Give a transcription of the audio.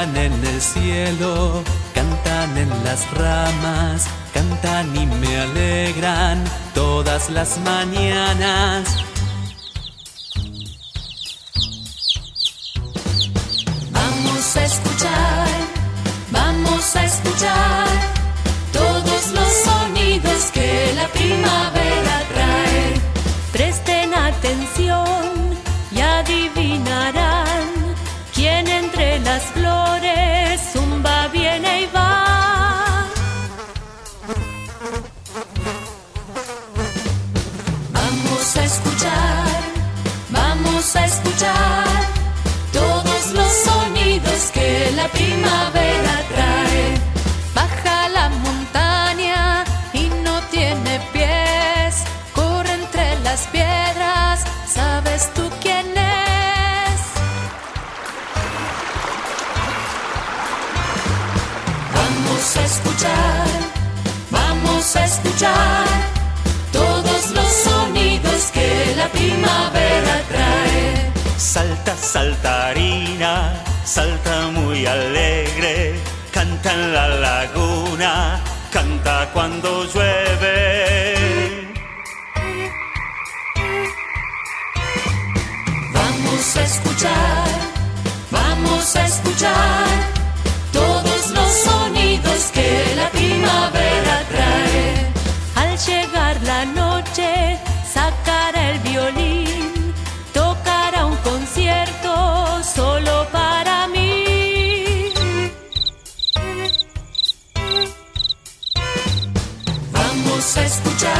Cantan en el cielo, cantan en las ramas, cantan y me alegran todas las mañanas. Vamos a escuchar todos los sonidos que la primavera trae. Presten atención y adivinarán quién entre las flores zumba, viene y va. Vamos a escuchar todos los sonidos que la primavera trae. Baja la montaña y no tiene pies, corre entre las piedras, ¿sabes tú quién es? Vamos a escuchar todos los sonidos que la primavera trae. Salta, saltarina, salta muy alegre, canta en la laguna, canta cuando llueve. Vamos a escuchar todos los sonidos que la primavera trae. Al llegar la noche, sacará el violín, tocará un concierto solo para mí. Vamos a escuchar